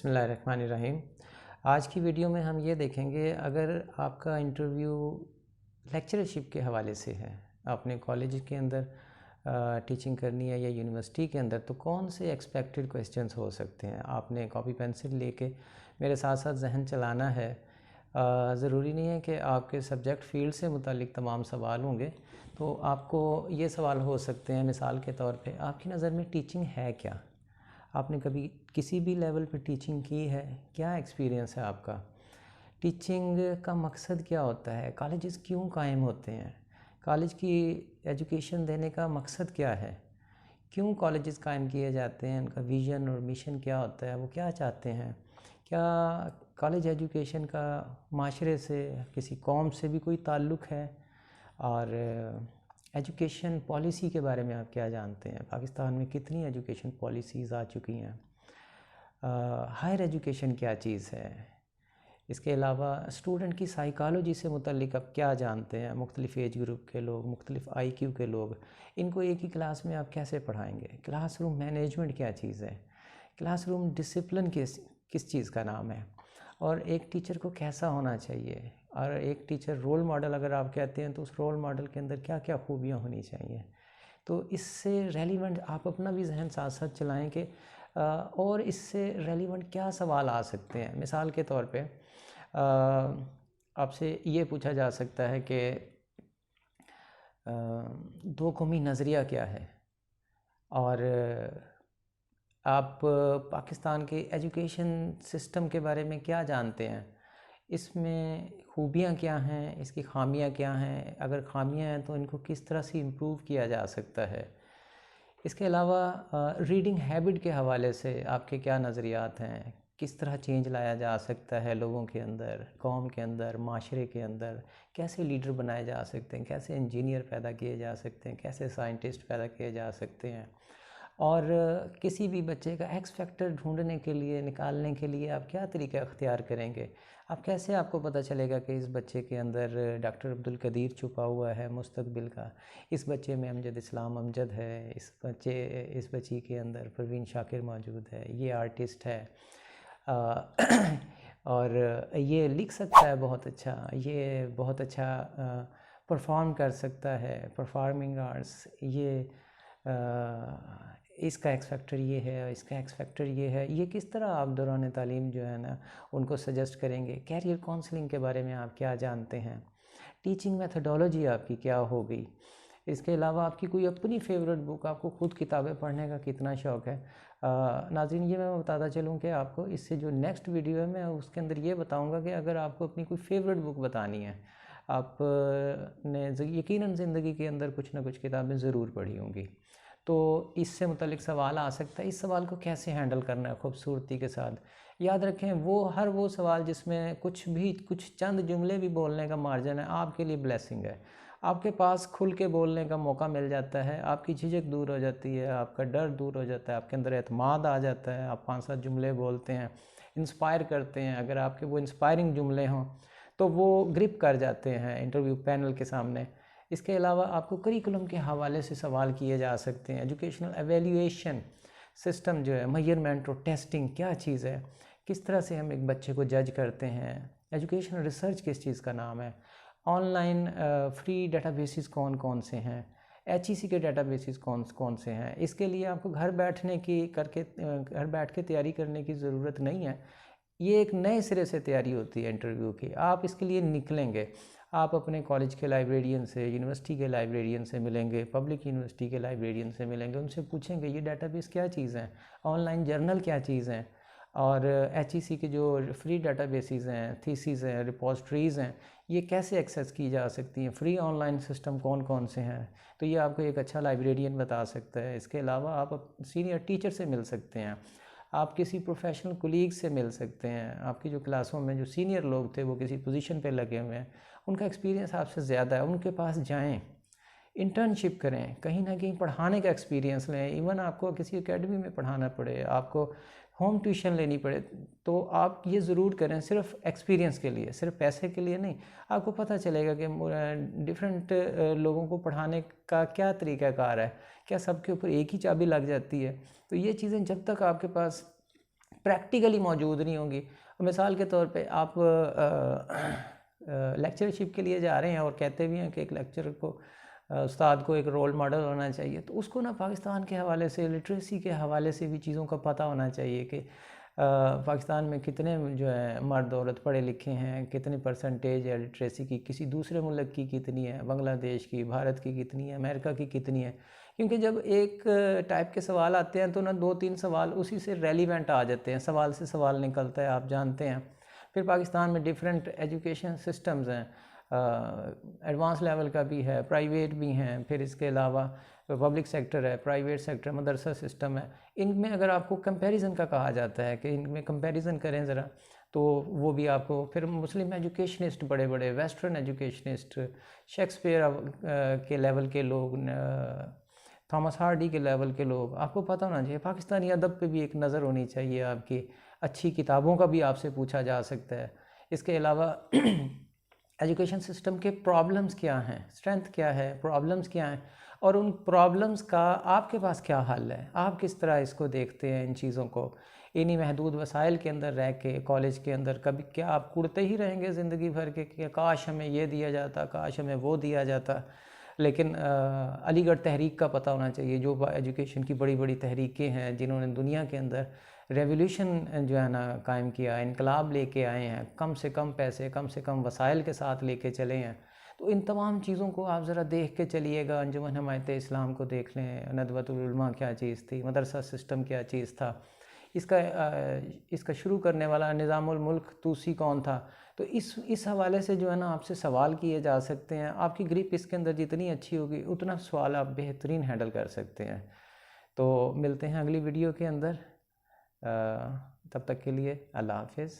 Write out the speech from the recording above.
बिस्मिल्लाहिर्रहमानिर्रहीम। आज की वीडियो में हम ये देखेंगे, अगर आपका इंटरव्यू लेक्चरशिप के हवाले से है, आपने कॉलेज के अंदर टीचिंग करनी है या यूनिवर्सिटी के अंदर, तो कौन से एक्सपेक्टेड क्वेश्चंस हो सकते हैं। आपने कॉपी पेंसिल लेके मेरे साथ साथ जहन चलाना है। ज़रूरी नहीं है कि आपके सब्जेक्ट फील्ड से मुतालिक तमाम सवाल होंगे, तो आपको ये सवाल हो सकते हैं। मिसाल के तौर पे आपकी नज़र में टीचिंग है क्या? आपने कभी किसी भी लेवल पे टीचिंग की है? क्या एक्सपीरियंस है आपका? टीचिंग का मकसद क्या होता है? कॉलेजेस क्यों कायम होते हैं? कॉलेज की एजुकेशन देने का मकसद क्या है? क्यों कॉलेजेस कायम किए जाते हैं? उनका विज़न और मिशन क्या होता है? वो क्या चाहते हैं? क्या कॉलेज एजुकेशन का माशरे से, किसी कौम से भी कोई ताल्लुक़ है? और एजुकेशन पॉलिसी के बारे में आप क्या जानते हैं? पाकिस्तान में कितनी एजुकेशन पॉलिसीज़ आ चुकी हैं? हायर एजुकेशन क्या चीज़ है? इसके अलावा स्टूडेंट की साइकोलॉजी से मुतल्लिक आप क्या जानते हैं? मुख्तलिफ़ एज ग्रुप के लोग, मुख्तलिफ़ IQ के लोग, इनको एक ही क्लास में आप कैसे पढ़ाएंगे? क्लासरूम मैनेजमेंट क्या चीज़ है? क्लासरूम डिसिप्लिन किस चीज़ का नाम है? और एक टीचर को कैसा होना चाहिए? और एक टीचर रोल मॉडल अगर आप कहते हैं, तो उस रोल मॉडल के अंदर क्या क्या खूबियाँ होनी चाहिए? तो इससे रेलिवेंट आप अपना भी जहन साथ साथ चलाएं कि और इससे रेलिवेंट क्या सवाल आ सकते हैं। मिसाल के तौर पे आपसे ये पूछा जा सकता है कि दो कौमी नज़रिया क्या है, और आप पाकिस्तान के एजुकेशन सिस्टम के बारे में क्या जानते हैं? इसमें खूबियाँ क्या हैं, इसकी ख़ामियाँ क्या हैं? अगर ख़ामियाँ हैं तो इनको किस तरह से इम्प्रूव किया जा सकता है? इसके अलावा रीडिंग हैबिट के हवाले से आपके क्या नज़रियात हैं? किस तरह चेंज लाया जा सकता है लोगों के अंदर, कौम के अंदर, माशरे के अंदर? कैसे लीडर बनाए जा सकते हैं? कैसे इंजीनियर पैदा किए जा सकते हैं? कैसे साइंटिस्ट पैदा किए जा सकते हैं? और किसी भी बच्चे का एक्स फैक्टर ढूंढने के लिए, निकालने के लिए आप क्या तरीका अख्तियार करेंगे? आपको पता चलेगा कि इस बच्चे के अंदर डॉक्टर अब्दुल कदीर छुपा हुआ है मुस्तकबिल का, इस बच्चे में अमजद इस्लाम अमजद है, इस बच्ची के अंदर परवीन शाकिर मौजूद है, ये आर्टिस्ट है, और ये लिख सकता है बहुत अच्छा, ये बहुत अच्छा परफॉर्म कर सकता है, परफॉर्मिंग आर्ट्स, ये इसका एक्स फैक्टर ये है, इसका एक्स फैक्टर ये है। ये किस तरह आप दौरान तालीम जो है ना, उनको सजेस्ट करेंगे? कैरियर काउंसलिंग के बारे में आप क्या जानते हैं? टीचिंग मेथडोलॉजी आपकी क्या होगी? इसके अलावा आपकी कोई अपनी फेवरेट बुक, आपको खुद किताबें पढ़ने का कितना शौक़ है? नाज़रीन, ये मैं बताता चलूँ कि आपको इससे जो नेक्स्ट वीडियो है, मैं उसके अंदर ये बताऊँगा कि अगर आपको अपनी कोई फेवरेट बुक बतानी है, आप ने यकीनन ज़िंदगी के अंदर कुछ ना कुछ किताबें ज़रूर पढ़ी होंगी, तो इससे मुतल्लिक सवाल आ सकता है। इस सवाल को कैसे हैंडल करना है खूबसूरती के साथ? याद रखें, वो सवाल जिसमें कुछ चंद जुमले भी बोलने का मार्जिन है, आपके लिए ब्लेसिंग है। आपके पास खुल के बोलने का मौका मिल जाता है, आपकी झिझक दूर हो जाती है, आपका डर दूर हो जाता है, आपके अंदर एतमाद आ जाता है, आप 5-7 जुमले बोलते हैं, इंस्पायर करते हैं। अगर आपके वो इंस्पायरिंग जुमले हों तो वो ग्रिप कर जाते हैं इंटरव्यू पैनल के सामने। इसके अलावा आपको करिकुलम के हवाले से सवाल किए जा सकते हैं। एजुकेशनल एवेल्यूएशन सिस्टम जो है, मेजरमेंट और टेस्टिंग क्या चीज़ है? किस तरह से हम एक बच्चे को जज करते हैं? एजुकेशनल रिसर्च किस चीज़ का नाम है? ऑनलाइन फ्री डेटाबेसेस कौन कौन से हैं? HEC के डेटाबेसेस कौन कौन से हैं? इसके लिए आपको घर बैठ के तैयारी करने की ज़रूरत नहीं है। ये एक नए सिरे से तैयारी होती है इंटरव्यू की। आप इसके लिए निकलेंगे, आप अपने कॉलेज के लाइब्रेरियन से, यूनिवर्सिटी के लाइब्रेरियन से मिलेंगे, पब्लिक यूनिवर्सिटी के लाइब्रेरियन से मिलेंगे, उनसे पूछेंगे ये डेटाबेस क्या चीज़ है, ऑनलाइन जर्नल क्या चीज़ हैं, और HEC के जो फ्री डेटाबेसेस हैं, थीसिस हैं, रिपोजिटरीज़ हैं, ये कैसे एक्सेस की जा सकती हैं, फ्री ऑनलाइन सिस्टम कौन कौन से हैं। तो ये आपको एक अच्छा लाइब्रेरियन बता सकता है। इसके अलावा आप सीनियर टीचर से मिल सकते हैं, आप किसी प्रोफेशनल कोलीग से मिल सकते हैं। आपकी जो क्लासों में जो सीनियर लोग थे, वो किसी पोजीशन पे लगे हुए हैं, उनका एक्सपीरियंस आपसे ज़्यादा है, उनके पास जाएं, इंटर्नशिप करें, कहीं ना कहीं पढ़ाने का एक्सपीरियंस लें। इवन आपको किसी एकेडमी में पढ़ाना पड़े, आपको होम ट्यूशन लेनी पड़े, तो आप ये ज़रूर करें, सिर्फ एक्सपीरियंस के लिए, सिर्फ पैसे के लिए नहीं। आपको पता चलेगा कि डिफरेंट लोगों को पढ़ाने का क्या तरीक़ाकार है, क्या सबके ऊपर एक ही चाबी लग जाती है? तो ये चीज़ें जब तक आपके पास प्रैक्टिकली मौजूद नहीं होंगी। मिसाल के तौर पे आप लेक्चरशिप के लिए जा रहे हैं और कहते भी हैं कि एक लेक्चरर को उस्ताद को एक रोल मॉडल होना चाहिए, तो उसको ना पाकिस्तान के हवाले से, लिटरेसी के हवाले से भी चीज़ों का पता होना चाहिए कि पाकिस्तान में कितने जो है मर्द औरत पढ़े लिखे हैं, कितनी परसेंटेज है लिटरेसी की, किसी दूसरे मुल्क की कितनी है, बांग्लादेश की, भारत की कितनी है, अमेरिका की कितनी है। क्योंकि जब एक टाइप के सवाल आते हैं तो ना 2-3 सवाल उसी से रेलिवेंट आ जाते हैं, सवाल से सवाल निकलता है, आप जानते हैं। फिर पाकिस्तान में डिफरेंट एजुकेशन सिस्टम्स हैं, एडवांस लेवल का भी है, प्राइवेट भी हैं, फिर इसके अलावा पब्लिक सेक्टर है, प्राइवेट सेक्टर, मदरसा सिस्टम है। इनमें अगर आपको कंपैरिजन का कहा जाता है कि इनमें कंपैरिजन करें ज़रा, तो वो भी आपको, फिर मुस्लिम एजुकेशनिस्ट, बड़े बड़े वेस्टर्न एजुकेशनिस्ट, शेक्सपियर के लेवल के लोग, थॉमस हार्डी के लेवल के लोग, आपको पता होना चाहिए। पाकिस्तानी अदब पे भी एक नज़र होनी चाहिए आपकी, अच्छी किताबों का भी आपसे पूछा जा सकता है। इसके अलावा एजुकेशन सिस्टम के प्रॉब्लम्स क्या हैं, स्ट्रेंथ क्या है, प्रॉब्लम्स क्या हैं, और उन प्रॉब्लम्स का आपके पास क्या हल है, आप किस तरह इसको देखते हैं इन चीज़ों को। इन्हीं महदूद वसाइल के अंदर रह के कॉलेज के अंदर कभी क्या आप कुड़ते ही रहेंगे ज़िंदगी भर के कि काश हमें ये दिया जाता, काश हमें वो दिया जाता। लेकिन अलीगढ़ तहरीक का पता होना चाहिए, जो एजुकेशन की बड़ी बड़ी तहरीकें हैं, जिन्होंने दुनिया के अंदर रेवोल्यूशन जो है ना कायम किया, इनकलाब लेके आए हैं, कम से कम पैसे, कम से कम वसाइल के साथ लेके चले हैं। तो इन तमाम चीज़ों को आप ज़रा देख के चलिएगा। अंजुमन हमायत इस्लाम को देख लें, नदवतुल उलमा क्या चीज़ थी, मदरसा सिस्टम क्या चीज़ था, इसका शुरू करने वाला निज़ामुल मुल्क तूसी कौन था। तो इस हवाले से जो है ना आपसे सवाल किए जा सकते हैं। आपकी ग्रिप इसके अंदर जितनी अच्छी होगी उतना सवाल आप बेहतरीन हैंडल कर सकते हैं। तो मिलते हैं अगली वीडियो के अंदर, तब तक के लिए अल्लाह हाफिज़।